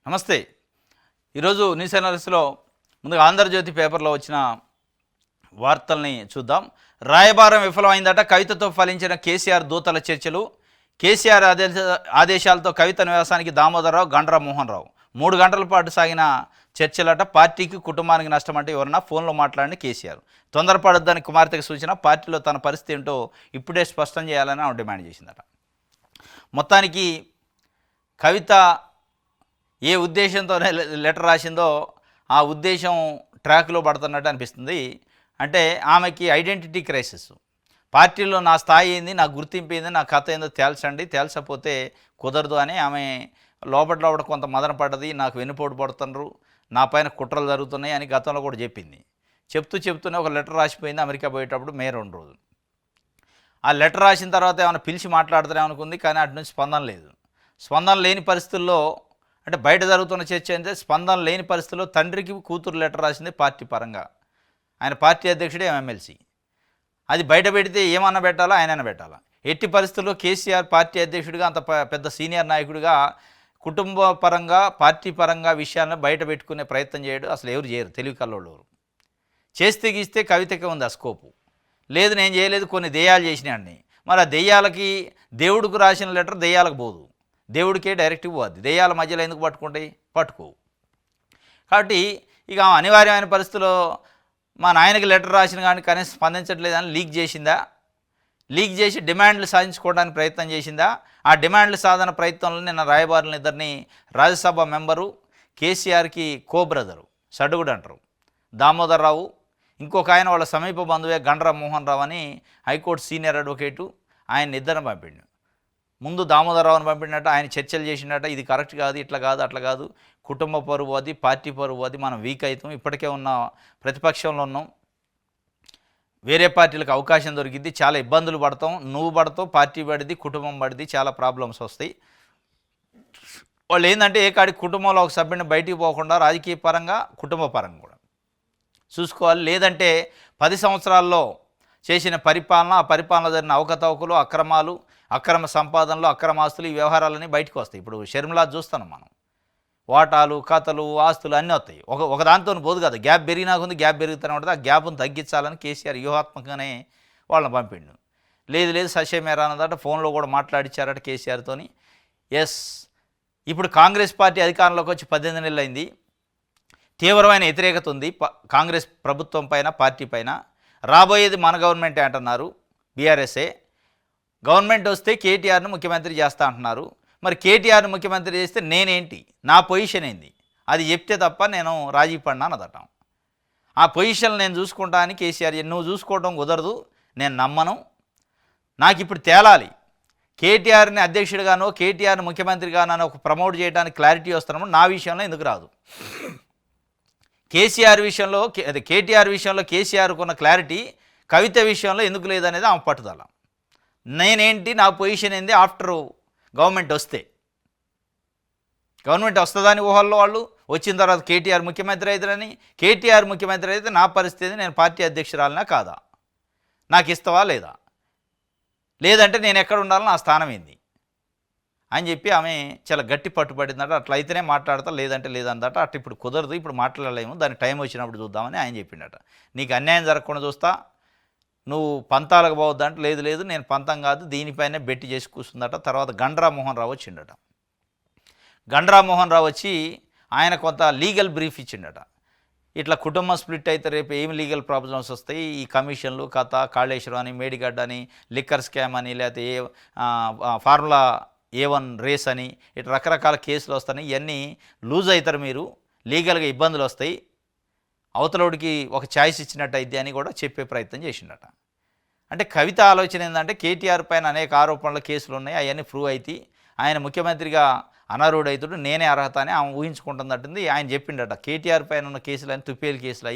నమస్తే. ఈరోజు న్యూస్ అనాలిసిస్లో ముందుగా ఆంధ్రజ్యోతి పేపర్లో వచ్చిన వార్తల్ని చూద్దాం. రాయబారం విఫలమైందట, కవితతో ఫలించిన కేసీఆర్ దూతల చర్చలు. కేసీఆర్ ఆదేశాలతో కవిత నివాసానికి దామోదరరావు, గండ్ర మోహన్ రావు 3 గంటల పాటు సాగిన చర్చలట. పార్టీకి కుటుంబానికి నష్టం అంటే ఎవరన్నా ఫోన్లో మాట్లాడిన కేసీఆర్ తొందరపడొద్దని కుమార్తెకు సూచన. పార్టీలో తన పరిస్థితి ఏంటో ఇప్పుడే స్పష్టం చేయాలని ఆమె డిమాండ్ చేసిందట. మొత్తానికి కవిత ఏ ఉద్దేశంతో లెటర్ రాసిందో ఆ ఉద్దేశం ట్రాక్లో పడుతున్నట్టు అనిపిస్తుంది. అంటే ఆమెకి ఐడెంటిటీ క్రైసిస్. పార్టీలో నా స్థాయి ఏంది, నా గుర్తింపు ఏంది, నా కథ ఏందో తేల్చండి, తేల్చకపోతే కుదరదు అని ఆమె లోపల కొంత మదన పడ్డది. నాకు వెన్నుపోటు పడుతున్నారు, నా పైన కుట్రలు జరుగుతున్నాయి అని గతంలో కూడా చెప్పింది. చెప్తూనే ఒక లెటర్ రాసిపోయింది అమెరికా పోయేటప్పుడు మే 2 రోజులు. ఆ లెటర్ రాసిన తర్వాత ఏమైనా పిలిచి మాట్లాడుతానే అనుకుంది, కానీ అటు నుంచి స్పందన లేదు. స్పందన లేని పరిస్థితుల్లో, అంటే బయట జరుగుతున్న చర్చ అంటే స్పందన లేని పరిస్థితుల్లో తండ్రికి కూతురు లెటర్ రాసింది పార్టీ పరంగా. ఆయన పార్టీ అధ్యక్షుడే ఎమ్మెల్సీ. అది బయట పెడితే ఏమన్నా పెట్టాలా, ఆయనైనా పెట్టాలా. ఎట్టి పరిస్థితుల్లో కేసీఆర్ పార్టీ అధ్యక్షుడిగా, అంత పెద్ద సీనియర్ నాయకుడిగా కుటుంబ పరంగా పార్టీ పరంగా విషయాలను బయట పెట్టుకునే ప్రయత్నం చేయడు. అసలు ఎవరు చేయరు, తెలివి కల్లోళ్ళు. చేస్తే గీస్తే కవితకే ఉంది ఆ స్కోపు. లేదు నేను చేయలేదు, కొన్ని దెయ్యాలు చేసినాయని. మరి ఆ దెయ్యాలకి దేవుడికి రాసిన లెటర్ దెయ్యాలకు పోదు, దేవుడికే డైరెక్ట్గా పోద్ది. దెయ్యాల మధ్యలో ఎందుకు పట్టుకుంటాయి, పట్టుకోవు. కాబట్టి ఇక అనివార్యమైన పరిస్థితుల్లో మా నాయనకి లెటర్ రాసిన కానీ కనీసం స్పందించట్లేదని లీక్ చేసిందా, లీక్ చేసి డిమాండ్లు సాధించుకోవడానికి ప్రయత్నం చేసిందా. ఆ డిమాండ్ల సాధన ప్రయత్నంలో నిన్న రాయబారులను ఇద్దరిని రాజ్యసభ మెంబరు, కేసీఆర్కి కో బ్రదరు, సడుగుడు అంటారు, దామోదరరావు, ఇంకొక ఆయన వాళ్ళ సమీప బంధువే గండ్ర మోహన్ రావు అని హైకోర్టు సీనియర్ అడ్వకేటు, ఆయన ఇద్దరిని పంపిండు. ముందు దామోదరరావుని పంపినట్టు ఆయన చర్చలు చేసినట్ట, ఇది కరెక్ట్ కాదు, ఇట్లా కాదు, అట్లా కాదు, కుటుంబ పరువు అది, పార్టీ పరువు అది, మనం వీక్ అవుతాం, ఇప్పటికే ఉన్న ప్రతిపక్షంలో ఉన్నాం, వేరే పార్టీలకు అవకాశం దొరికింది, చాలా ఇబ్బందులు పడతాం, నువ్వు పడతావు, పార్టీ పడిది, కుటుంబం పడిది, చాలా ప్రాబ్లమ్స్ వస్తాయి. వాళ్ళు ఏంటంటే ఏ కాడికి కుటుంబంలో ఒక సభ్యుని బయటికి పోకుండా రాజకీయ పరంగా కుటుంబ పరంగా కూడా చూసుకోవాలి. లేదంటే 10 సంవత్సరాల్లో చేసిన పరిపాలన, ఆ పరిపాలన జరిగిన అవకతవకలు, అక్రమాలు, అక్రమ సంపాదనలు, అక్రమాస్తులు, ఈ వ్యవహారాలన్నీ బయటకు వస్తాయి. ఇప్పుడు షర్మిలా చూస్తాను మనం, వాటాలు, కథలు, ఆస్తులు అన్నీ వస్తాయి. ఒక దాంతో పోదు కదా, గ్యాప్ పెరిగినా ఉంది, గ్యాప్ పెరుగుతూనే ఉంటుంది. ఆ గ్యాప్ను తగ్గించాలని కేసీఆర్ వ్యూహాత్మకంగానే వాళ్ళని పంపిండు. లేదు ససేమేరా అన్నదట, ఫోన్లో కూడా మాట్లాడిచ్చారట కేసీఆర్తోని. ఎస్, ఇప్పుడు కాంగ్రెస్ పార్టీ అధికారంలోకి వచ్చి 18 నెలలు అయింది. తీవ్రమైన వ్యతిరేకత ఉంది కాంగ్రెస్ ప్రభుత్వం పైన, పార్టీ పైన. రాబోయేది మన గవర్నమెంటే అంటున్నారు, బీఆర్ఎస్ఏ. గవర్నమెంట్ వస్తే కేటీఆర్ను ముఖ్యమంత్రి చేస్తా అంటున్నారు. మరి కేటీఆర్ను ముఖ్యమంత్రి చేస్తే నేనేంటి, నా పొజిషన్ ఏంది, అది చెప్తే తప్ప నేను రాజీ పడినా అన్నదట. ఆ పొజిషన్ నేను చూసుకుంటా అని కేసీఆర్, నువ్వు చూసుకోవడం కుదరదు, నేను నమ్మను, నాకు ఇప్పుడు తేలాలి, కేటీఆర్ని అధ్యక్షుడిగానో కేటీఆర్ని ముఖ్యమంత్రిగానో ఒక ప్రమోట్ చేయడానికి క్లారిటీ వస్తున్నాము, నా విషయంలో ఎందుకు రాదు. కేటీఆర్ విషయంలో కేసీఆర్కు ఉన్న క్లారిటీ కవిత విషయంలో ఎందుకు లేదనేది ఆమె పట్టుదల. నేనేంటి, నా పొజిషన్ ఏంది ఆఫ్టర్ గవర్నమెంట్ వస్తే. గవర్నమెంట్ వస్తుందని ఊహల్లో వాళ్ళు, వచ్చిన తర్వాత కేటీఆర్ ముఖ్యమంత్రి అవుతారని. కేటీఆర్ ముఖ్యమంత్రి అయితే నా పరిస్థితి, నేను పార్టీ అధ్యక్షురాలనా కాదా, నాకు ఇస్తావా లేదా, లేదంటే నేను ఎక్కడ ఉండాలో నా స్థానం ఏంది అని చెప్పి ఆమె చాలా గట్టి పట్టుబడిందట. అట్లయితేనే మాట్లాడతా, లేదంటే లేదన్నదట. అట్లా ఇప్పుడు కుదరదు, ఇప్పుడు మాట్లాడలేము, దాని టైం వచ్చినప్పుడు చూద్దామని ఆయన చెప్పిండట. నీకు అన్యాయం జరగకుండా చూస్తా, నువ్వు పంతాలకు పోవద్దంటే లేదు నేను పంతం కాదు, దీనిపైనే బెట్టి చేసి కూర్చుందట. తర్వాత గండ్ర మోహన్ రావు వచ్చిండట. గండ్ర మోహన్ రావు వచ్చి ఆయన కొంత లీగల్ బ్రీఫ్ ఇచ్చిండట. ఇట్లా కుటుంబం స్ప్లిట్ అయితే రేపు ఏమి లీగల్ ప్రాబ్లమ్స్ వస్తాయి, ఈ కమిషన్లు, కథ, కాళేశ్వరం అని, మేడిగడ్డ అని, లిక్కర్ స్కామ్ అని, లేకపోతే ఫార్ములా A1 రేస్ అని, ఇట్లా రకరకాల కేసులు వస్తాయి, ఇవన్నీ లూజ్ అవుతారు, మీరు లీగల్గా ఇబ్బందులు వస్తాయి, అవతలోడికి ఒక ఛాయిస్ ఇచ్చినట్టు అయితే అని కూడా చెప్పే ప్రయత్నం చేసిండట. అంటే కవిత ఆలోచన ఏంటంటే కేటీఆర్ పైన అనేక ఆరోపణలు, కేసులు ఉన్నాయి, అవన్నీ ప్రూవ్ అయితే ఆయన ముఖ్యమంత్రిగా అనర్హుడైతుడు, నేనే అర్హత అని ఆమె ఊహించుకుంటున్నట్టుంది. ఆయన చెప్పిండట, కేటీఆర్ పైన ఉన్న కేసులు అని తుప్పేలు కేసులు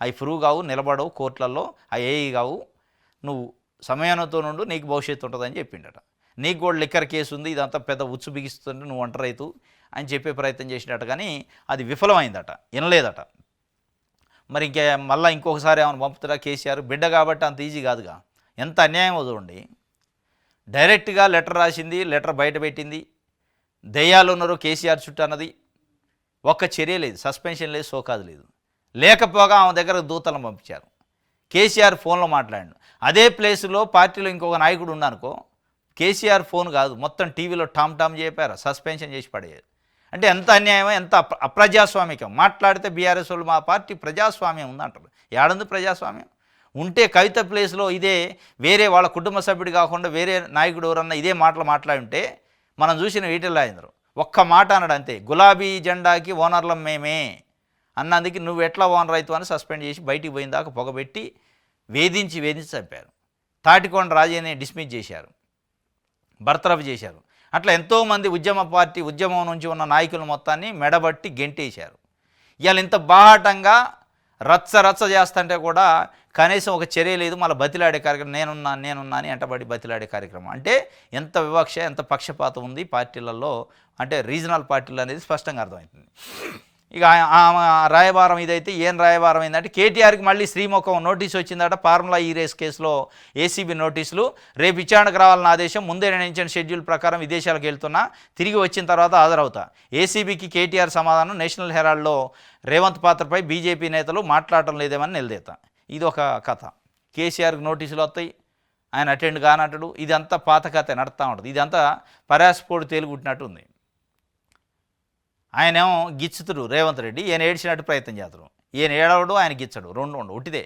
అవి ప్రూవ్ కావు, నిలబడవు కోర్టులలో, అవి ఏవి కావు, నువ్వు సమయంతో నుండి నీకు భవిష్యత్తు ఉంటుందని చెప్పిండట. నీకు కూడా లిక్కర్ కేసు ఉంది, ఇదంతా పెద్ద ఉచ్చు బిగిస్తుంది, నువ్వు ఒంటరైతు అని చెప్పే ప్రయత్నం చేసినట్టు, కానీ అది విఫలమైందట, వినలేదట. మరి మళ్ళీ ఇంకొకసారి ఏమైనా పంపుతారా కేసీఆర్, బిడ్డ కాబట్టి అంత ఈజీ కాదుగా. ఎంత అన్యాయం చూడండి, డైరెక్ట్గా లెటర్ రాసింది, లెటర్ బయట పెట్టింది, దెయ్యాలు ఉన్నారు కేసీఆర్ చుట్టూ అన్నది, ఒక్క చర్య లేదు, సస్పెన్షన్ లేదు, సోకాదు లేదు. లేకపోగా ఆమె దగ్గర దూతలను పంపించారు. కేసీఆర్ ఫోన్లో మాట్లాడాడు. అదే ప్లేస్లో పార్టీలో ఇంకొక నాయకుడు ఉన్నానుకో, కేసీఆర్ ఫోన్ కాదు, మొత్తం టీవీలో టామ్ టామ్ చెప్పారు, సస్పెన్షన్ చేసి పడేది. అంటే ఎంత అన్యాయమో, ఎంత అప్రజాస్వామికం. మాట్లాడితే బీఆర్ఎస్ వాళ్ళు మా పార్టీ ప్రజాస్వామ్యం ఉందంటారు. ఏడుంది ప్రజాస్వామ్యం? ఉంటే కవిత ప్లేస్లో ఇదే వేరే వాళ్ళ కుటుంబ సభ్యుడు కాకుండా వేరే నాయకుడు ఎవరన్నా ఇదే మాటలు మాట్లాడి ఉంటే మనం చూసిన ఈటెల రాజేందర్ ఒక్క మాట అన్నాడు అంతే, గులాబీ జెండాకి ఓనర్లం మేమే అన్నందుకు నువ్వు ఎట్లా ఓనర్ అవుతావు అని సస్పెండ్ చేసి బయటికి పోయిన దాకా పొగబెట్టి వేధించి చంపారు. తాటికొండ రాజేని డిస్మిస్ చేశారు, బర్తరఫ్ చేశారు. అట్లా ఎంతోమంది ఉద్యమం నుంచి ఉన్న నాయకులు మొత్తాన్ని మెడబట్టి గెంటేశారు. ఇవాళ ఇంత బాహాటంగా రచ్చ చేస్తుంటే కూడా కనీసం ఒక చర్య లేదు. మళ్ళీ బతిలాడే కార్యక్రమం, నేనున్నా అని ఎంటబడి బతిలాడే కార్యక్రమం. అంటే ఎంత వివక్ష, ఎంత పక్షపాతం ఉంది పార్టీలలో, అంటే రీజనల్ పార్టీలు అనేది స్పష్టంగా అర్థమవుతుంది. ఇక రాయబారం ఇదైతే ఏం రాయబారం అయిందంటే కేటీఆర్కి మళ్ళీ శ్రీముఖం నోటీసు వచ్చిందట. ఫార్ములా ఈ రేస్ కేసులో ఏసీబీ నోటీసులు. రేపు విచారణకు రావాలన్న ఆదేశం. ముందే నిర్ణయించిన షెడ్యూల్ ప్రకారం విదేశాలకు వెళ్తున్నా, తిరిగి వచ్చిన తర్వాత హాజరవుతా. ఏసీబీకి కేటీఆర్ సమాధానం. నేషనల్ హెరాల్డ్లో రేవంత్ పాత్రపై బీజేపీ నేతలు మాట్లాడటం లేదేమని నిలదీత. ఇది ఒక కథ. కేసీఆర్కి నోటీసులు వస్తాయి, ఆయన అటెండ్ కానట్టుడు. ఇదంతా పాత కథ నడుస్తూ ఉంటుంది. ఇదంతా పరాసిపోడు తేలుగుట్టినట్టు ఉంది. ఆయనేమో గిచ్చుతుడు రేవంత్ రెడ్డి, ఈయన ఏడ్చినట్టు ప్రయత్నం చేస్తారు. ఈయన ఏడవడు, ఆయన గిచ్చడు, రెండు ఉట్టిదే.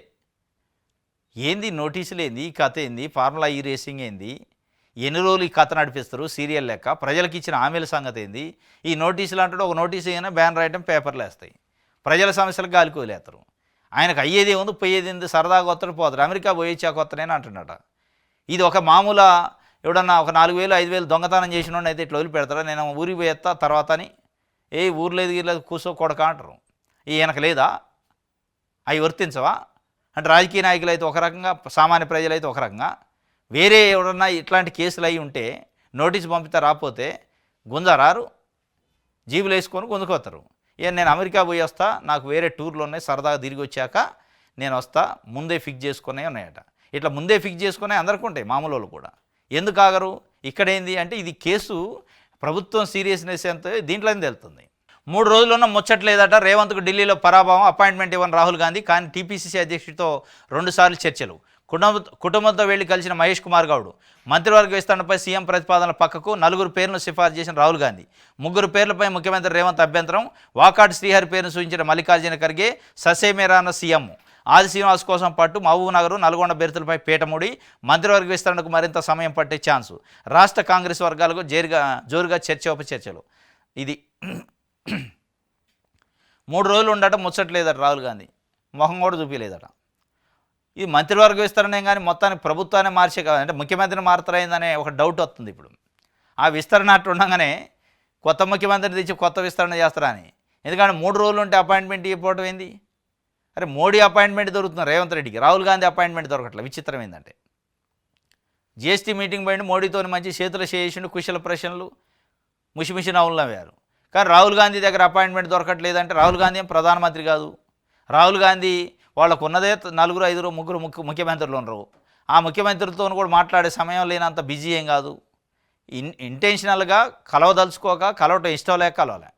ఏంది నోటీసులు ఏంది, ఈ కథ ఏంది, ఫార్ములా ఈ రేసింగ్ ఏంది, ఎన్ని రోజులు ఈ కథ నడిపిస్తారు సీరియల్ లెక్క, ప్రజలకు ఇచ్చిన హామీల సంగతి ఏంది. ఈ నోటీసులు అంటాడు, ఒక నోటీసు అయినా బ్యానర్ ఐటమ్ పేపర్లు వేస్తాయి, ప్రజల సమస్యలకు గాలికి వదిలేస్తారు. ఆయనకు అయ్యేది ఏముంది, పోయేది ఏంది, సరదాగా వస్తాడు పోతాడు. అమెరికా పోయేచ్చాక వస్తానని అంటున్నాడ. ఇది ఒక మామూలు ఎవడన్నా ఒక 4,000 5,000 దొంగతనం చేసిన అయితే ఇట్లా వదిలిపెడతారా, నేను ఊరికి పోయేస్తా తర్వాత అని. ఊర్లేదు గీర్లేదు కూర్చో కొడక అంటారు. ఈయనకు లేదా? అవి వర్తించవా? అంటే రాజకీయ నాయకులు అయితే ఒక రకంగా, సామాన్య ప్రజలు అయితే ఒక రకంగా. వేరే ఎవడన్నా ఇట్లాంటి కేసులు అయి ఉంటే నోటీసు పంపితే రాకపోతే గుంజరారు, జీబులు వేసుకొని గుంజుకోతారు. నేను అమెరికా పోయి వస్తా, నాకు వేరే టూర్లు ఉన్నాయి, సరదాగా తిరిగి వచ్చాక నేను వస్తా, ముందే ఫిక్స్ చేసుకునే ఉన్నాయట. ఇట్లా ముందే ఫిక్స్ చేసుకునే అందరికీ ఉంటాయి, మామూలు వాళ్ళు కూడా. ఎందుకు ఆగరు? ఇక్కడేంది అంటే ఇది కేసు ప్రభుత్వం సీరియస్నెస్ ఎంత దీంట్లో తెలుస్తుంది. 3 రోజులున్న ముచ్చట్లేదట. రేవంత్కు ఢిల్లీలో పరాభవం. అపాయింట్మెంట్ ఇవ్వని రాహుల్ గాంధీ. కానీ టీపీసీసీ అధ్యక్షుడితో 2 సార్లు చర్చలు. కుటుంబంతో వెళ్లి కలిసిన మహేష్ కుమార్ గౌడ్. మంత్రివర్గ విస్తరణపై సీఎం ప్రతిపాదనల పక్కకు 4 పేర్లను సిఫార్సు చేసిన రాహుల్ గాంధీ. 3 పేర్లపై ముఖ్యమంత్రి రేవంత్ అభ్యంతరం. వాకాటి శ్రీహరి పేరును సూచించిన మల్లికార్జున ఖర్గే. ససేమేరాన సీఎం. ఆది శ్రీనివాస్ కోసం పట్టు. మహబూబ్ నగర్, నల్గొండ బెర్తులపై పీటముడి. మంత్రివర్గ విస్తరణకు మరింత సమయం పట్టే ఛాన్సు. రాష్ట్ర కాంగ్రెస్ వర్గాలకు జోరుగా చర్చోపచర్చలు. ఇది 3 రోజులు ఉండట ముచ్చట్లేదట రాహుల్ గాంధీ. మొహం కూడా చూపించలేదట. ఇది మంత్రివర్గ విస్తరణ కానీ మొత్తానికి ప్రభుత్వాన్ని మార్చే కాదు, అంటే ముఖ్యమంత్రిని మారుతారైందనే ఒక డౌట్ వస్తుంది ఇప్పుడు. ఆ విస్తరణ అట్టు ఉండగానే కొత్త ముఖ్యమంత్రిని తెచ్చి కొత్త విస్తరణ చేస్తారా అని. ఎందుకంటే 3 రోజులు ఉంటే అపాయింట్మెంట్ ఇవ్వకపోవడం ఏంది? అరే మోడీ అపాయింట్మెంట్ దొరుకుతుంది రేవంత్ రెడ్డికి, రాహుల్ గాంధీ అపాయింట్మెంట్ దొరకట్లేదు. విచిత్రం ఏంటంటే జిఎస్టీ మీటింగ్ పోయింది, మోడీతో మంచి చేతులు చేసిండు, కుశల ప్రశ్నలు, ముషిముషి నవ్వులు నవ్వారు. కానీ రాహుల్ గాంధీ దగ్గర అపాయింట్మెంట్ దొరకట్లేదంటే రాహుల్ గాంధీ ఏం ప్రధానమంత్రి కాదు. రాహుల్ గాంధీ వాళ్ళకు ఉన్నదే 4 5 3 ముఖ్యమంత్రులు ఉన్నారు. ఆ ముఖ్యమంత్రులతో కూడా మాట్లాడే సమయం లేనంత బిజీ ఏం కాదు. ఇంటెన్షనల్గా కలవదలుచుకోక, కలవటం ఇష్టం లేక కలవలే.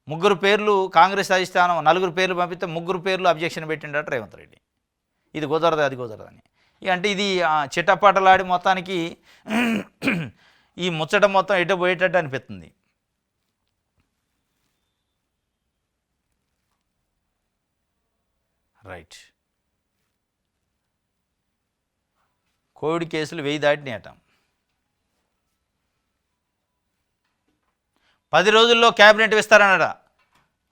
3 పేర్లు కాంగ్రెస్ అధిష్టానం 4 పేర్లు పంపిస్తే 3 పేర్లు అబ్జెక్షన్ పెట్టిండట రేవంత్ రెడ్డి. ఇది కుదరదు, అది కుదరదని. అంటే ఇది చిట్టపాటలాడి మొత్తానికి ఈ ముచ్చట మొత్తం ఎటు పోయేటట్టు అనిపిస్తుంది. రైట్. కోవిడ్ కేసులు 1000 దాటినాయట. 10 రోజుల్లో క్యాబినెట్ విస్తరణట.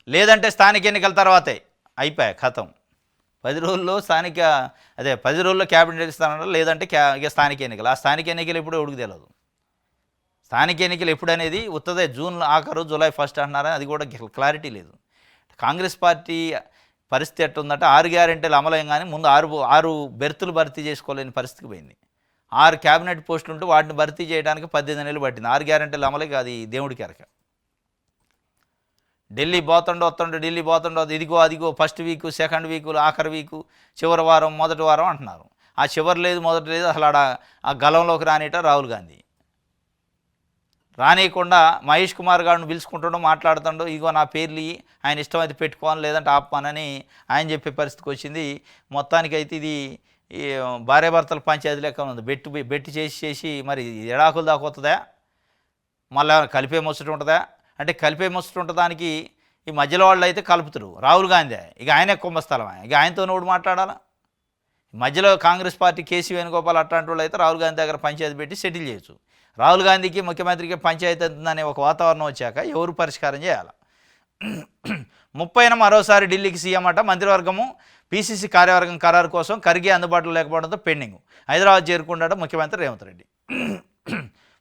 లేదంటే స్థానిక ఎన్నికల తర్వాతే. అయిపోయా కథం. 10 రోజుల్లో 10 రోజుల్లో క్యాబినెట్ విస్తరణ, లేదంటే ఇక స్థానిక ఎన్నికలు. ఆ స్థానిక ఎన్నికలు ఎప్పుడు ఎవరికి తెలియదు. స్థానిక ఎన్నికలు ఎప్పుడు అనేది ఉత్తదే జూన్ ఆఖరు, జూలై 1 అంటున్నారని అది కూడా క్లారిటీ లేదు. కాంగ్రెస్ పార్టీ పరిస్థితి ఎట్టుందంటే 6 గ్యారెంటీలు అమలయం కానీ ముందు 6 బెర్తులు భర్తీ చేసుకోలేని పరిస్థితికి పోయింది. 6 క్యాబినెట్ పోస్టులు ఉంటే వాటిని భర్తీ చేయడానికి 18 నెలలు పట్టింది. 6 గ్యారెంటీలు అమలే కాదు, దేవుడికి ఎరక. ఢిల్లీ పోతుండో ఢిల్లీ పోతుండో ఇదిగో అదిగో, ఫస్ట్ వీకు, సెకండ్ వీకులు, ఆఖరి వీకు, చివరి వారం, మొదటి వారం అంటున్నారు. ఆ చివరి లేదు, మొదటి లేదు, అసలు ఆ గలంలోకి రానిట రాహుల్ గాంధీ. రానియకుండా మహేష్ కుమార్ గారిని పిలుచుకుంటుండో మాట్లాడుతుండో ఇగో నా పేర్లు ఆయన ఇష్టమైతే పెట్టుకోవాలి లేదంటే ఆపమానని ఆయన చెప్పే పరిస్థితికి వచ్చింది. మొత్తానికైతే ఇది ఈ భార్యాభర్తల పంచాయతీ లెక్క ఉంది. బెట్టి చేసి మరి ఎడాకుల దాకా వస్తుందా, మళ్ళీ కలిపే ముచ్చట ఉంటుందా అంటే కలిపే ముచ్చట ఉంటుందానికి ఈ మధ్యలో వాళ్ళు అయితే కలుపుతారు. రాహుల్ గాంధీ ఇక ఆయనే కుంభస్థలం, ఇక ఆయనతో నోడు మాట్లాడాలా. మధ్యలో కాంగ్రెస్ పార్టీ కేసీ వేణుగోపాల్ అట్లాంటి వాళ్ళు అయితే రాహుల్ గాంధీ దగ్గర పంచాయతీ పెట్టి సెటిల్ చేయొచ్చు. రాహుల్ గాంధీకి ముఖ్యమంత్రికి పంచాయతీ అవుతుందనే ఒక వాతావరణం వచ్చాక ఎవరు పరిష్కారం చేయాలి. 30న మరోసారి ఢిల్లీకి సీఎం అట. మంత్రివర్గము పీసీసీ కార్యవర్గం ఖరారు కోసం ఖర్గే అందుబాటులో లేకపోవడంతో పెండింగ్. హైదరాబాద్ చేరుకున్నాడు ముఖ్యమంత్రి రేవంత్ రెడ్డి.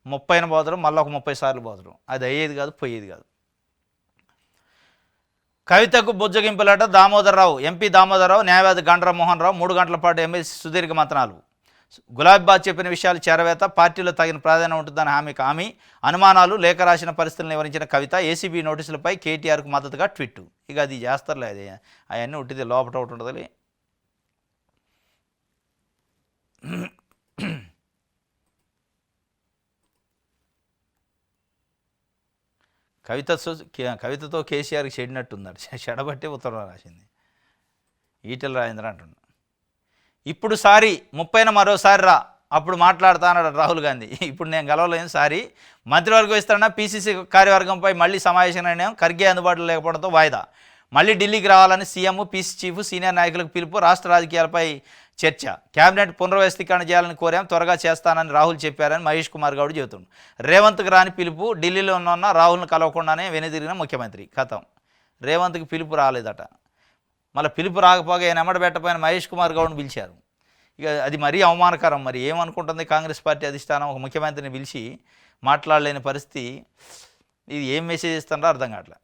30న పోతారు, మళ్ళీ ఒక 30 సార్లు పోతారు. అది అయ్యేది కాదు, పోయేది కాదు. కవితకు బుజ్జగింపులట. దామోదరరావు ఎంపీ దామోదరరావు, న్యాయవాది గండ్ర మోహన్ రావు 3 గంటల పాటు ఎమ్మెల్సీ సుదీర్ఘ మంతనాలు. గులాబీబాద్ చెప్పిన విషయాలు చేరవేత, పార్టీలో తగిన ప్రాధాన్యం ఉంటుందని హామీ. అనుమానాలు లేఖ రాసిన పరిస్థితులను వివరించిన కవిత. ఏసీబీ నోటీసులపై కేటీఆర్కు మద్దతుగా ట్వీట్. ఇక అది చేస్తారులే, అది అవన్నీ ఉంటుంది, లోపట ఒకటి ఉంటుంది. కవితతో కేసీఆర్కి చెడినట్టుందట. చెడబట్టి ఉత్తరం రాసింది. ఈటెల రాజేంద్ర అంటున్నాడు. ఇప్పుడు సారి 30న మరోసారి రా, అప్పుడు మాట్లాడుతా అన్నాడు రాహుల్ గాంధీ. ఇప్పుడు నేను గెలవలేను, సారి మంత్రివర్గం ఇస్తానన్నా పీసీసీ కార్యవర్గంపై మళ్ళీ సమావేశం నిర్ణయం. ఖర్గే అందుబాటులో లేకపోవడంతో వాయిదా. మళ్ళీ ఢిల్లీకి రావాలని సీఎం, పీసీ చీఫ్, సీనియర్ నాయకులకు పిలుపు. రాష్ట్ర రాజకీయాలపై చర్చ. కేబినెట్ పునర్వ్యవస్థీకరణ చేయాలని కోరాం, త్వరగా చేస్తానని రాహుల్ చెప్పారని మహేష్ కుమార్ గౌడ్ చెబుతుండు. రేవంత్కి రాని పిలుపు. ఢిల్లీలో ఉన్న రాహుల్ను కలవకుండానే వెనుదిరిగిన ముఖ్యమంత్రి. కథం, రేవంత్కి పిలుపు రాలేదట. మళ్ళీ పిలుపు రాకపోగా ఆయన ఎమ్మడ పెట్టపోయిన మహేష్ కుమార్ గౌడ్ని పిలిచారు. ఇక అది మరీ అవమానకరం. మరి ఏమనుకుంటుంది కాంగ్రెస్ పార్టీ అధిష్టానం? ఒక ముఖ్యమంత్రిని పిలిచి మాట్లాడలేని పరిస్థితి. ఇది ఏం మెసేజ్ ఇస్తారో అర్థం కావట్లే.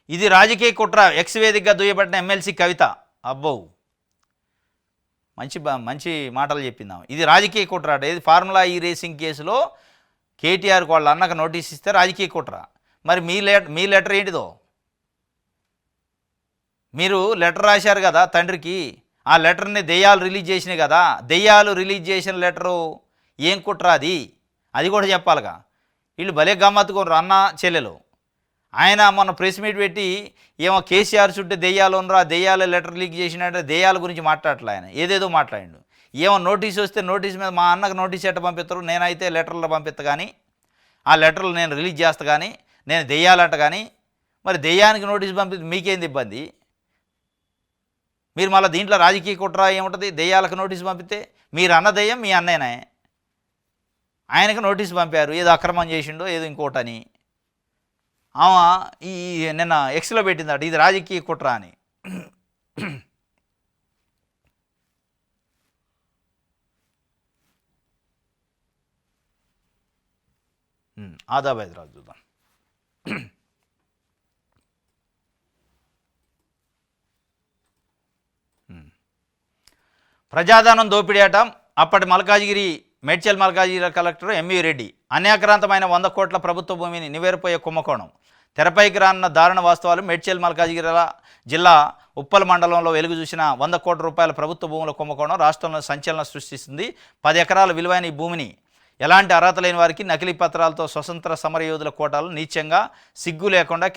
ఇది రాజకీయ కుట్ర. ఎక్స్ వేదికగా దుయ్యబడిన ఎమ్మెల్సీ కవిత. అబ్బో, మంచి మాటలు చెప్పిందాం. ఇది రాజకీయ కుట్ర అట. ఇది ఫార్ములా ఈ రేసింగ్ కేసులో కేటీఆర్కి వాళ్ళ అన్నకు నోటీస్ ఇస్తే రాజకీయ కుట్ర. మరి మీ లెటర్ ఏంటిదో? మీరు లెటర్ రాశారు కదా తండ్రికి, ఆ లెటర్ని దెయ్యాలు రిలీజ్ చేసినాయి కదా. దెయ్యాలు రిలీజ్ చేసిన లెటరు ఏం కుట్ర అది కూడా చెప్పాలిగా. వీళ్ళు భలే గమ్మత్తుకోరు అన్న చెల్లెలు. ఆయన మొన్న ప్రెస్ మీట్ పెట్టి ఏమో కేసీఆర్ చుట్టూ దెయ్యాలు ఉన్నరా, దెయ్యాల లెటర్ లీక్ చేసినట్టే దెయ్యాల గురించి మాట్లాడలే. ఆయన ఏదేదో మాట్లాడిండు. ఏమో నోటీస్ వస్తే నోటీస్ మీద మా అన్నకు నోటీస్ ఎట్ట పంపిస్తారు, నేనైతే లెటర్లో పంపిస్తా కానీ, ఆ లెటర్లు నేను రిలీజ్ చేస్తా కానీ, నేను దెయ్యాలంట కానీ. మరి దెయ్యానికి నోటీస్ పంపిస్తే మీకేంది ఇబ్బంది? మీరు మళ్ళీ దీంట్లో రాజకీయ కుట్ర ఏముంటుంది? దెయ్యాలకు నోటీస్ పంపితే మీరు అన్న దెయ్యం మీ అన్నయ్యనే, ఆయనకు నోటీస్ పంపారు ఏదో అక్రమం చేసిండో ఏదో ఇంకోటని. ఆమె ఈ నిన్న ఎక్స్లో పెట్టిందట ఇది రాజకీయ కుట్ర అని. ఆదాబ్ హైదరాబాద్ చూద్దాం. ప్రజాధనం దోపిడీ అట. అప్పటి మేడ్చల్ మల్కాజిగిరి కలెక్టర్ ఎంవి రెడ్డి అన్యాక్రాంతమైన 100 కోట్ల ప్రభుత్వ భూమిని నివేరిపోయే కుంభకోణం. తెరపైకి రానున్న దారుణ వాస్తవాలు. మేడ్చల్ మల్కాజిగిరి జిల్లా ఉప్పల్ మండలంలో వెలుగు చూసిన 100 కోట్ల రూపాయల ప్రభుత్వ భూముల కుంభకోణం రాష్ట్రంలో సంచలనం సృష్టిస్తుంది. 10 ఎకరాల విలువైన ఈ భూమిని ఎలాంటి అర్హత లేని వారికి నకిలీ పత్రాలతో స్వతంత్ర సమరయోధుల కోటాలు నీచంగా సిగ్గు లేకుండా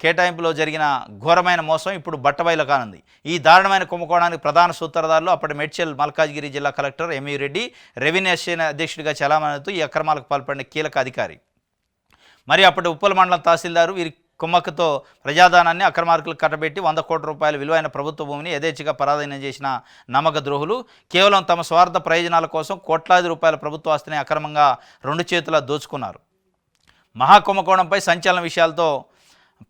కేటాయింపులో జరిగిన ఘోరమైన మోసం ఇప్పుడు బట్టబయలు కానుంది. ఈ దారుణమైన కుంభకోణానికి ప్రధాన సూత్రధారులు అప్పటి మేడ్చల్ మల్కాజ్గిరి జిల్లా కలెక్టర్ ఎంవి రెడ్డి, రెవెన్యూ అధ్యక్షుడిగా చలామణితో ఈ అక్రమాలకు పాల్పడిన కీలక అధికారి. మరి అప్పటి ఉప్పల్ మండలం తహసీల్దారు వీరి కుమ్మక్కతో ప్రజాధనాన్ని అక్రమార్కులకు కట్టబెట్టి 100 కోట్ల రూపాయల విలువైన ప్రభుత్వ భూమిని యథేచ్ఛగా పరాధీనం చేసిన నమ్మక ద్రోహులు కేవలం తమ స్వార్థ ప్రయోజనాల కోసం కోట్లాది రూపాయల ప్రభుత్వ ఆస్తిని అక్రమంగా 2 చేతులా దోచుకున్నారు. మహాకుంభకోణంపై సంచలన విషయాలతో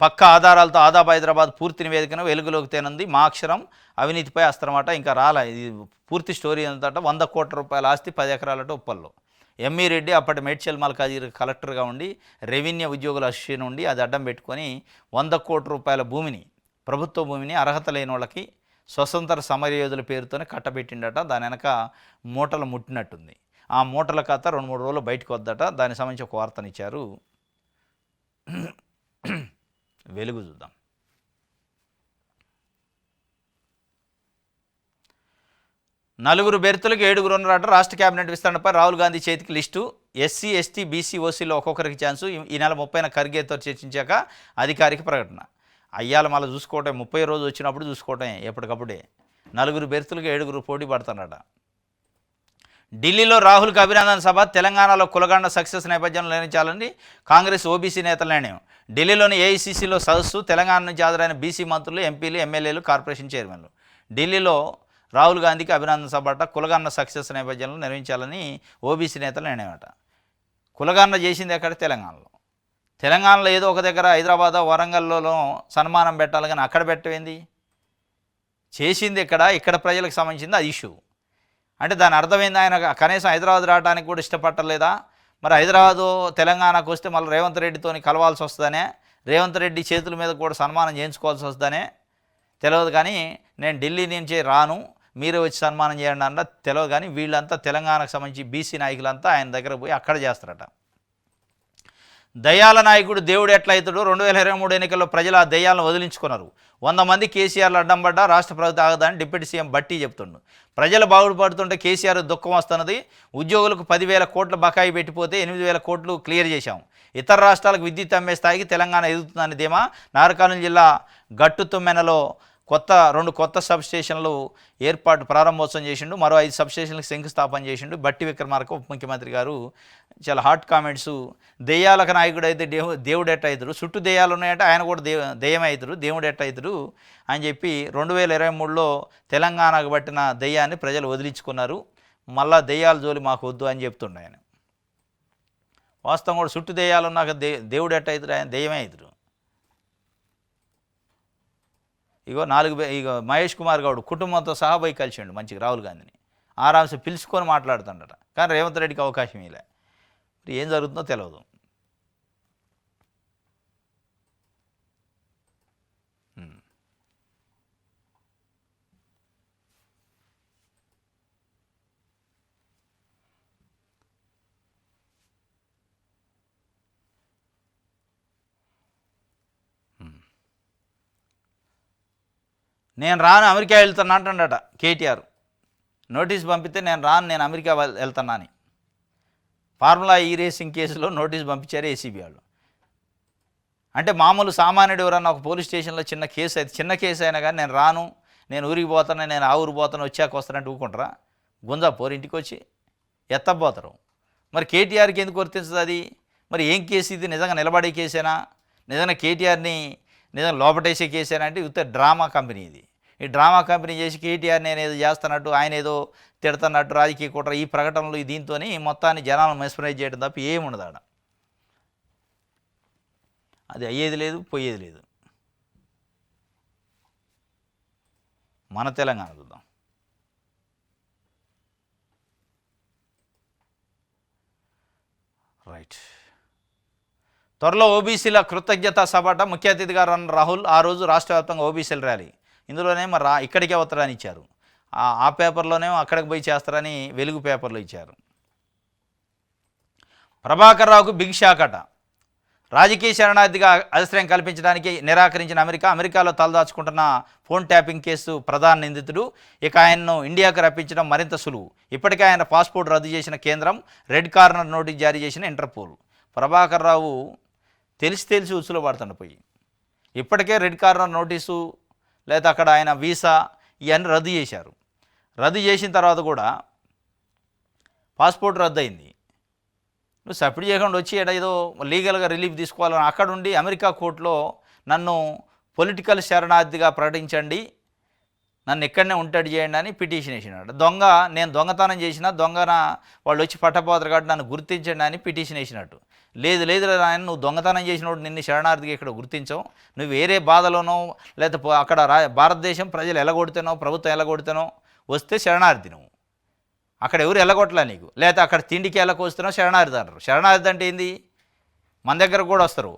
పక్కా ఆధారాలతో ఆదాబ్ హైదరాబాద్ పూర్తి నివేదికను వెలుగులోకి తేనుంది. మా అక్షరం అవినీతిపై అస్త్రమాట. ఇంకా రాలే ఇది పూర్తి స్టోరీ ఏంటంటే 100 కోట్ల రూపాయల ఆస్తి 10 ఎకరాలట ఉప్పల్లో. ఎంఈ రెడ్డి అప్పటి మేడ్చల్ మల్కాజిగిరి కలెక్టర్గా ఉండి రెవెన్యూ ఉద్యోగుల అసోసియేషన్ ఉండి అది అడ్డం పెట్టుకొని 100 కోట్ల రూపాయల భూమిని ప్రభుత్వ భూమిని అర్హత లేని వాళ్ళకి స్వతంత్ర సమరయోధుల పేరుతోనే కట్టబెట్టిండట. దాని వెనక మూటలు ముట్టినట్టుంది. ఆ మూటల కథ 2-3 రోజులు బయటకు వద్దట. దానికి సంబంధించి ఒక వార్తనిచ్చారు. వెలుగు చూద్దాం. నలుగురు బెర్తులకు 7 ఉన్నారట. రాష్ట్ర కేబినెట్ విస్తరణపై రాహుల్ గాంధీ చేతికి లిస్టు. ఎస్సీ, ఎస్టీ, బీసీ, ఓసీలో ఒక్కొక్కరికి ఛాన్సు. ఈ నెల 30న ఖర్గేతో చర్చించాక అధికారిక ప్రకటన. అయ్యాల మళ్ళీ చూసుకోవటం 30 రోజు వచ్చినప్పుడు చూసుకోవటం ఎప్పటికప్పుడే. నలుగురు బెర్తులకు 7 పోటీ పడుతున్నారట. ఢిల్లీలో రాహుల్కి అభినందన సభ. తెలంగాణలో కులగండ సక్సెస్ నేపథ్యంలో నిర్వహించాలని కాంగ్రెస్ ఓబీసీ నేతల నిర్ణయం. ఢిల్లీలోని ఏఐసీసీలో సదస్సు. తెలంగాణ నుంచి హాజరైన బీసీ మంత్రులు, ఎంపీలు, ఎమ్మెల్యేలు, కార్పొరేషన్ చైర్మన్లు. ఢిల్లీలో రాహుల్ గాంధీకి అభినందన సభ అట. కులగన్న సక్సెస్ నేపథ్యంలో నిర్వహించాలని ఓబీసీ నేతలు నిర్ణయమట. కులగన్న చేసింది ఎక్కడ? తెలంగాణలో ఏదో ఒక దగ్గర హైదరాబాద్, వరంగల్లో సన్మానం పెట్టాలి, కానీ అక్కడ పెట్టవేంది? చేసింది ఇక్కడ ప్రజలకు సంబంధించింది అది ఇష్యూ. అంటే దాని అర్థమైంది, ఆయన కనీసం హైదరాబాద్ రావడానికి కూడా ఇష్టపడలేదా? మరి హైదరాబాదు తెలంగాణకు వస్తే మళ్ళీ రేవంత్ రెడ్డితో కలవాల్సి వస్తుందనే, రేవంత్ రెడ్డి చేతుల మీద కూడా సన్మానం చేయించుకోవాల్సి వస్తుందనే తెలియదు. కానీ నేను ఢిల్లీ నుంచి రాను, మీరే వచ్చి సన్మానం చేయండి అన్న తెలియదు. కానీ వీళ్ళంతా తెలంగాణకు సంబంధించి బీసీ నాయకులంతా ఆయన దగ్గర పోయి అక్కడ చేస్తారట. దయ్యాల నాయకుడు దేవుడు ఎట్లా అవుతాడు? 2023 ఎన్నికల్లో ప్రజలు ఆ దయ్యాలను వదిలించుకున్నారు. 100 మంది కేసీఆర్లు అడ్డం పడ్డా రాష్ట్ర ప్రభుత్వం ఆగదని డిప్యూటీ సీఎం బట్టి చెప్తుండు. ప్రజలు బాగుపడుతుంటే కేసీఆర్ దుఃఖం వస్తున్నది. ఉద్యోగులకు 10,000 కోట్ల బకాయి పెట్టిపోతే 8,000 కోట్లు క్లియర్ చేశాం. ఇతర రాష్ట్రాలకు విద్యుత్ అమ్మే స్థాయికి తెలంగాణ ఎదుగుతుందని ధీమా. నాగర్కర్నూలు జిల్లా గట్టుతుమ్మెనలో 2 కొత్త సబ్స్టేషన్లు ప్రారంభోత్సవం చేసిండు. మరో 5 సబ్స్టేషన్లకు శంకుస్థాపన చేసిండు. బట్టి విక్రమార్క ఉప ముఖ్యమంత్రి గారు చాలా హాట్ కామెంట్స్. దెయ్యాలకు నాయకుడు అయితే దేవుడు ఎట్ట అవుతాడు? చుట్టూ దెయ్యాలు ఉన్నాయంటే ఆయన కూడా దెయ్యం అవుతాడు, దేవుడు ఎట్ట అవుతాడు అని చెప్పి 2023లో తెలంగాణకు పట్టిన దెయ్యాన్ని ప్రజలు వదిలించుకున్నారు. మళ్ళా దెయ్యాల జోలి మాకు వద్దు అని చెప్తుండే ఆయన. వాస్తవం కూడా చుట్టూ దెయ్యాలు ఉన్నాక దేవుడు ఎట్ట అవుతాడు? ఆయన దెయ్యమే అవుతాడు. ఇగో మహేష్ కుమార్ గౌడ్ కుటుంబంతో సహా పోయి కలిసిండు మంచిగా రాహుల్ గాంధీని. ఆరాంశ పిలుచుకొని మాట్లాడుతుండట. కానీ రేవంత్ రెడ్డికి అవకాశం ఇలా. మరి ఏం జరుగుతుందో తెలియదు. నేను రాను, అమెరికా వెళ్తున్నా అంటాడట కేటీఆర్. నోటీస్ పంపితే నేను రాను, నేను అమెరికా వెళ్తున్నా అని. ఫార్ములా ఈ రేసింగ్ కేసులో నోటీస్ పంపించారు ఏసీబీ వాళ్ళు. అంటే మామూలు సామాన్యుడు ఎవరన్నా ఒక పోలీస్ స్టేషన్లో చిన్న కేసు అయినా కానీ నేను రాను, నేను ఊరికి పోతాను, నేను ఆ ఊరు పోతాను, వచ్చాక వస్తానంటే ఊరుకుంటారా? గుంజా పోరు ఇంటికి వచ్చి ఎత్తపోతారు. మరి కేటీఆర్కి ఎందుకు వర్తించదు అది? మరి ఏం కేసు ఇది? నిజంగా నిలబడే కేసేనా? నిజంగా కేటీఆర్ని నిజంగా లోపటేసే కేసేనా? అంటే ఉత్త డ్రామా కంపెనీ ఇది. ఈ డ్రామా కంపెనీ చేసి కేటీఆర్ నేను ఏదో చేస్తున్నట్టు, ఆయన ఏదో తిడుతున్నట్టు, రాజకీయ కుట్ర, ఈ ప్రకటనలు దీంతో మొత్తాన్ని జనాలను మెస్మరైజ్ చేయడం తప్ప ఏముండదు ఆడ. అది అయ్యేది లేదు, పోయేది లేదు. మన తెలంగాణ చూద్దాం. రైట్. త్వరలో ఓబీసీల కృతజ్ఞతా సభట. ముఖ్య అతిథిగా రన్న రాహుల్. ఆ రోజు రాష్ట్ర వ్యాప్తంగా ఓబీసీల ర్యాలీ. ఇందులోనే మరి ఇక్కడికే వస్తారని ఇచ్చారు. ఆ పేపర్లోనేమో అక్కడికి పోయి చేస్తారని వెలుగు పేపర్లో ఇచ్చారు. ప్రభాకర్ రావుకు బిగ్ షాక్ అట. రాజకీయ శరణార్థిగా ఆశ్రయం కల్పించడానికి నిరాకరించిన అమెరికాలో తలదాచుకుంటున్న ఫోన్ ట్యాపింగ్ కేసు ప్రధాన నిందితుడు. ఇక ఆయన్ను ఇండియాకు రప్పించడం మరింత సులువు. ఇప్పటికే ఆయన పాస్పోర్ట్ రద్దు చేసిన కేంద్రం, రెడ్ కార్నర్ నోటీస్ జారీ చేసిన ఇంటర్పోల్. ప్రభాకర్ రావు తెలిసి ఉచ్చులో పడుతుండ పోయి ఇప్పటికే రెడ్ కార్నర్ నోటీసు లేదా అక్కడ ఆయన వీసా ఇవన్నీ రద్దు చేశారు. రద్దు చేసిన తర్వాత కూడా పాస్పోర్ట్ రద్దు అయింది. నువ్వు సబ్మిట్ చేయకుండా వచ్చి ఏదో లీగల్గా రిలీఫ్ తీసుకోవాలని అక్కడుండి అమెరికా కోర్టులో నన్ను పొలిటికల్ శరణార్థిగా ప్రకటించండి, నన్ను ఎక్కడనే ఉంటాడు చేయండి అని పిటిషన్ వేసినాడు. నేను దొంగతనం చేసిన దొంగన వాళ్ళు వచ్చి పట్టపోతారు కాబట్టి నన్ను గుర్తించండి అని పిటిషన్ వేసినట్టు. లేదు ఆయన నువ్వు దొంగతనం చేసినోడు నిన్ను శరణార్థిగా ఇక్కడ గుర్తించవు, నువ్వు వేరే బాధలోనో లేకపోతే అక్కడ భారతదేశం ప్రజలు ఎలగొడితేనో ప్రభుత్వం ఎలగొడితేనో వస్తే శరణార్థి. నువ్వు అక్కడ ఎవరు ఎలగొట్టలే నీకు, లేకపోతే అక్కడ తిండికి ఎలకొస్తున్నావు శరణార్థి అంటారు. శరణార్థి అంటే ఏంది? మన దగ్గర కూడా వస్తారు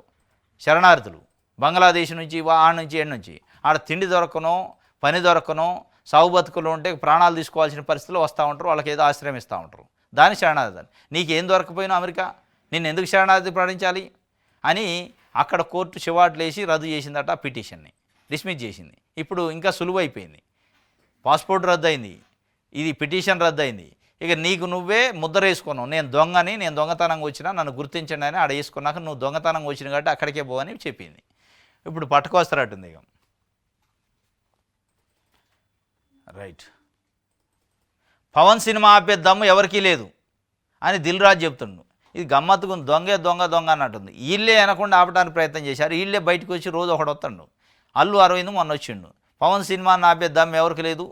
శరణార్థులు, బంగ్లాదేశ్ నుంచి ఏడు నుంచి ఆడ తిండి దొరకనో పని దొరకనో సాగు బతుకులు ఉంటే ప్రాణాలు తీసుకోవాల్సిన పరిస్థితులు వస్తూ ఉంటారు, వాళ్ళకి ఏదో ఆశ్రయం ఇస్తూ ఉంటారు. దాని శరణార్థి. నీకేం దొరకపోయినా అమెరికా నిన్ను ఎందుకు శరణార్థి ప్రకటించాలి అని అక్కడ కోర్టు చివాట్లు వేసి రద్దు చేసిందట. పిటిషన్ని డిస్మిస్ చేసింది. ఇప్పుడు ఇంకా సులువైపోయింది. పాస్పోర్ట్ రద్దు అయింది, ఇది పిటిషన్ రద్దయింది. ఇక నీకు నువ్వే ముద్ర వేసుకున్నావు, నేను దొంగని, నేను దొంగతనంగా వచ్చినా నన్ను గుర్తించండి అని ఆడ వేసుకున్నాక నువ్వు దొంగతనంగా వచ్చిన కాబట్టి అక్కడికే పోవని చెప్పింది. ఇప్పుడు పట్టుకొస్తారట్టుంది ఇక. రైట్. పవన్ సినిమా ఆపే దమ్ము ఎవరికీ లేదు అని దిల్ రాజు చెప్తుండు. ఇది గమ్మత్తుకు దొంగ దొంగ దొంగ అన్నట్టుంది. వీళ్ళే అనకుండా ఆపడానికి ప్రయత్నం చేశారు. వీళ్ళే బయటకు వచ్చి రోజు ఒకడు వస్తాడు. అల్లు అరవింద్ మొన్న వచ్చిండు, పవన్ సినిమాని ఆపే దమ్ము ఎవరికి లేదు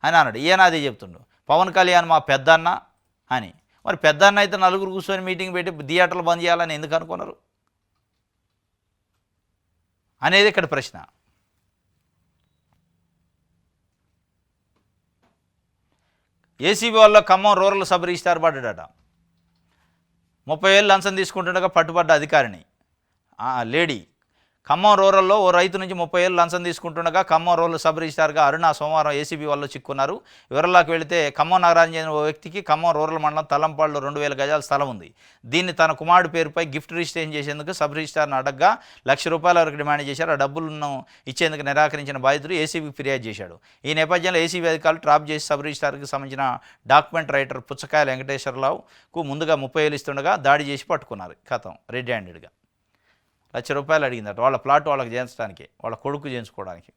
అని అన్నాడు. ఈయన అదే చెప్తుండు, పవన్ కళ్యాణ్ మా పెద్దన్న అని. మరి పెద్దన్న అయితే నలుగురు కూర్చొని మీటింగ్ పెట్టి థియేటర్లు బంద్ చేయాలని ఎందుకు అనుకున్నారు అనేది ఇక్కడ ప్రశ్న. ఏసీబీ వల్ల ఖమ్మం రూరల్ సబ్ రిజిస్టార్ పడ్డాడట. 30,000 లంచం తీసుకుంటుండగా పట్టుబడ్డ అధికారిని లేడీ. ఖమ్మం రూరల్లో ఓ రైతు నుంచి 30,000 లంచం తీసుకుంటుండగా ఖమ్మం రూరల్ సబ్ రిజిస్టార్గా అరుణ సోమవారం ఏసీబీ వల్ల చిక్కున్నారు. వివరాల్లోకి వెళితే ఖమ్మం నగరానికి చెందిన ఓ వ్యక్తికి ఖమ్మం రూరల్ మండలం తలంపాడులో 2,000 గజాల స్థలం ఉంది. దీన్ని తన కుమారుడి పేరుపై గిఫ్ట్ రిజిస్ట్రేషన్ చేసేందుకు సబ్ రిజిస్టార్ను అడగ్గా ₹1,00,000 వరకు డిమాండ్ చేశారు. ఆ డబ్బులను ఇచ్చేందుకు నిరాకరించిన బాధితుడు ఏసీబీకి ఫిర్యాదు చేశాడు. ఈ నేపథ్యంలో ఏసీబీ అధికారులు ట్రాప్ చేసి సబ్ రిజిస్టార్కి సంబంధించిన డాక్యుమెంట్ రైటర్ పుచ్చకాయల వెంకటేశ్వరరావుకు ముందుగా 30,000 ఇస్తుండగా దాడి చేసి పట్టుకున్నారు. కథం రెడ్ హ్యాండెడ్గా. ₹1,00,000 అడిగిందట వాళ్ళ ప్లాట్ వాళ్ళకి చేయించడానికి, వాళ్ళ కొడుకు చేయించుకోవడానికి.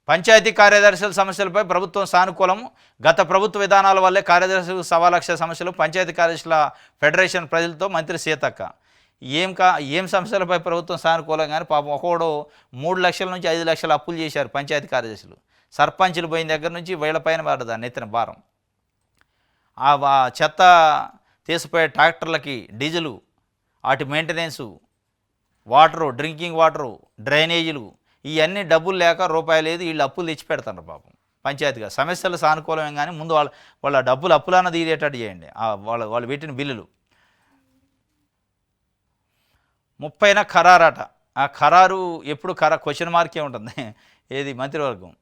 పంచాయతీ కార్యదర్శుల సమస్యలపై ప్రభుత్వం సానుకూలం. గత ప్రభుత్వ విధానాల వల్లే కార్యదర్శులకు 1,00,000 సమస్యలు. పంచాయతీ కార్యదర్శుల ఫెడరేషన్ ప్రజలతో మంత్రి సీతక్క. ఏం సమస్యలపై ప్రభుత్వం సానుకూలం కానీ పాపం ఒకడు 3 లక్షల నుంచి 5 లక్షల అప్పులు చేశారు పంచాయతీ కార్యదర్శులు. సర్పంచులు పోయిన దగ్గర నుంచి వీళ్ళ పైన పడ్డదా నెత్తిన భారం. ఆ చెత్త తీసిపోయే ట్రాక్టర్లకి డీజిలు, వాటి మెయింటెనెన్సు, వాటరు, డ్రింకింగ్ వాటరు, డ్రైనేజీలు, ఇవన్నీ డబ్బులు లేక రూపాయి లేదు, వీళ్ళు అప్పులు తెచ్చి పెడతారు పాపం పంచాయతీగా. సమస్యలు సానుకూలమే కానీ ముందు వాళ్ళ డబ్బులు అప్పులన్న తీరేటట్టు చేయండి. వాళ్ళు పెట్టిన బిల్లులు. 30న ఖరారట. ఆ ఖరారు ఎప్పుడు క్వశ్చన్ మార్కే ఉంటుంది. ఏది మంత్రివర్గం